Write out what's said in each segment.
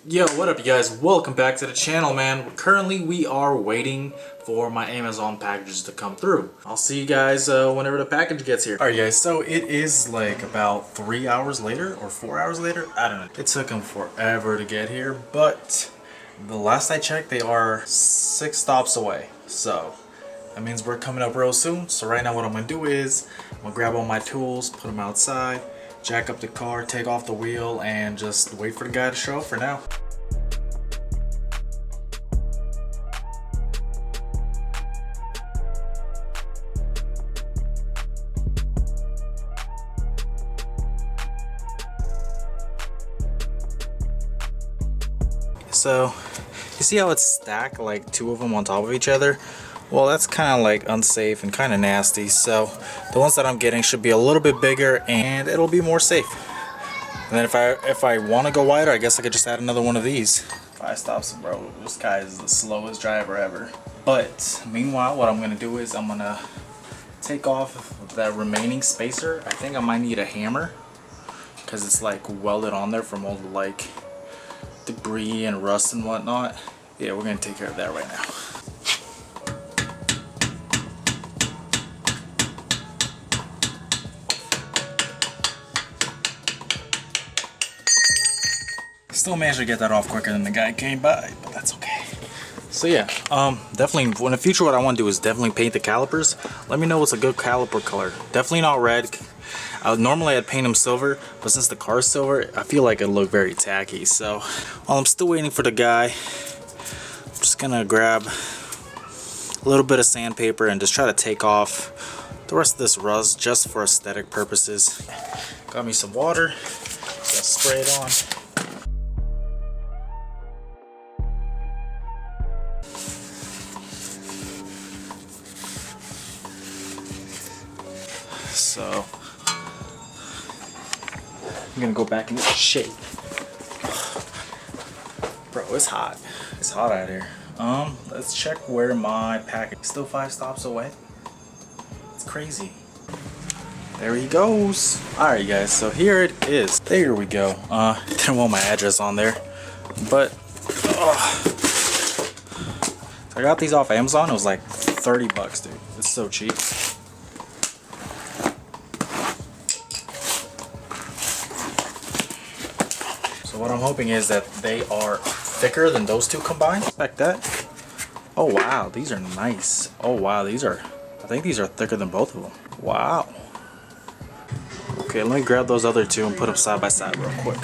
Yo, what up you guys? Welcome back to the channel, man. Currently we are waiting for my Amazon packages to come through. I'll see you guys whenever the package gets here. Alright guys, so it is like about 3 hours later or 4 hours later. I don't know. It took them forever to get here, but the last I checked they are 6 stops away. So that means we're coming up real soon. So right now what I'm gonna do is I'm gonna grab all my tools, put them outside, jack up the car, take off the wheel, and just wait for the guy to show up for now. So you see how it's stacked like 2 of them on top of each other? Well, that's kind of like unsafe and kind of nasty. So the ones that I'm getting should be a little bit bigger and it'll be more safe. And then if I want to go wider, I guess I could just add another one of these. 5 stops, bro. This guy is the slowest driver ever. But meanwhile, what I'm gonna do is I'm gonna take off that remaining spacer. I think I might need a hammer because it's like welded on there from all the like debris and rust and whatnot. Yeah, we're gonna take care of that right now. Still managed to get that off quicker than the guy came by, but that's okay. So yeah, definitely in the future what I want to do is definitely paint the calipers. Let me know what's a good caliper color. Definitely not red. Normally I'd paint them silver, but since the car's silver, I feel like it'll look very tacky. So while I'm still waiting for the guy, I'm just gonna grab a little bit of sandpaper and just try to take off the rest of this rust just for aesthetic purposes. Got me some water, just spray it on. So I'm gonna go back into shape. Bro, it's hot. It's hot out here. Let's check where my package. Still 5 stops away. It's crazy. There he goes. Alright guys, so here it is. There we go. Didn't want my address on there. But I got these off Amazon. It was like 30 bucks, dude. It's so cheap. So what I'm hoping is that they are thicker than those two combined. Like that. Oh wow, these are nice. Oh wow, I think these are thicker than both of them. Wow. Okay, let me grab those other two and put them side by side real quick.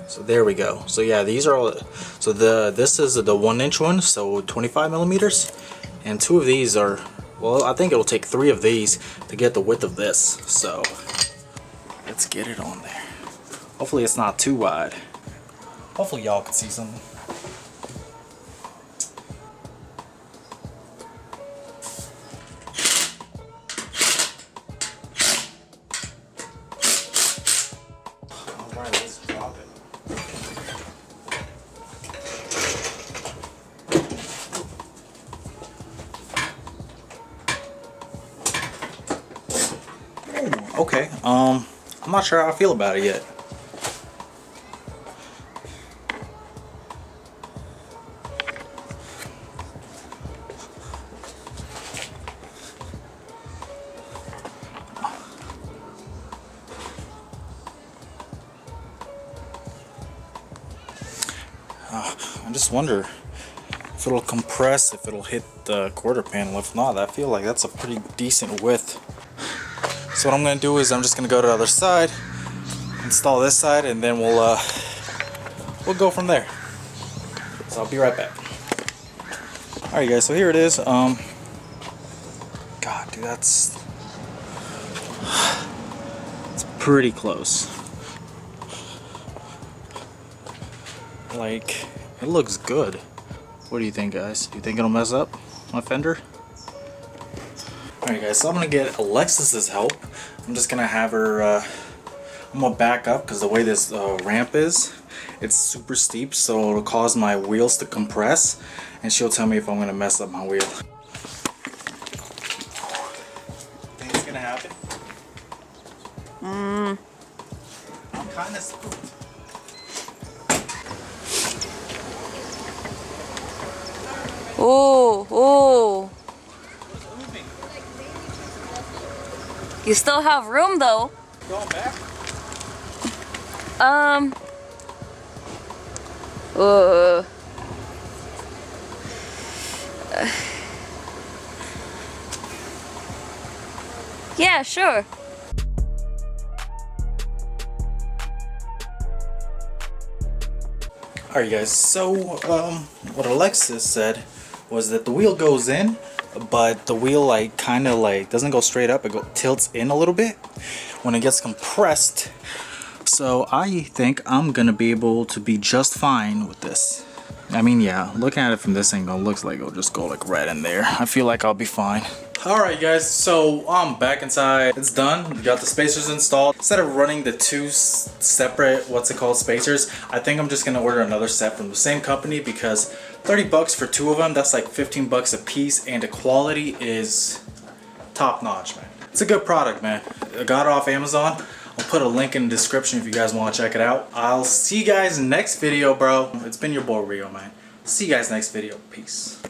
So there we go. So yeah, these are all. So this is the 1-inch one, so 25 millimeters, and 2 of these are. Well, I think it'll take 3 of these to get the width of this. So let's get it on there. Hopefully it's not too wide. Hopefully y'all can see something. Alright, let's drop it. Ooh, okay, I'm not sure how I feel about it yet. I just wonder if it'll compress, if it'll hit the quarter panel. If not, I feel like that's a pretty decent width. So what I'm gonna do is I'm just gonna go to the other side, install this side, and then we'll go from there. So I'll be right back. Alright guys, so here it is. God, dude, it's pretty close. Like, it looks good. What do you think, guys? Do you think it'll mess up my fender? Alright guys, so I'm gonna get Alexis's help. I'm just gonna have her, I'm gonna back up because the way this ramp is, it's super steep, so it'll cause my wheels to compress, and she'll tell me if I'm gonna mess up my wheel. Think it's gonna happen? kind of smooth. Oh, oh. You still have room though. Going back? Uh. Yeah, sure. Alright guys, so what Alexis said was that the wheel goes in, but the wheel like kind of like doesn't go straight up, it tilts in a little bit when it gets compressed. So I think I'm gonna be able to be just fine with this. I mean, yeah, looking at it from this angle, it looks like it'll just go like right in there. I feel like I'll be fine. Alright guys, so I'm back inside. It's done. We got the spacers installed. Instead of running the two separate, spacers, I think I'm just gonna order another set from the same company because 30 bucks for two of them, that's like 15 bucks a piece, and the quality is top notch, man. It's a good product, man. I got it off Amazon. I'll put a link in the description if you guys want to check it out. I'll see you guys next video, bro. It's been your boy Rio, man. See you guys next video. Peace.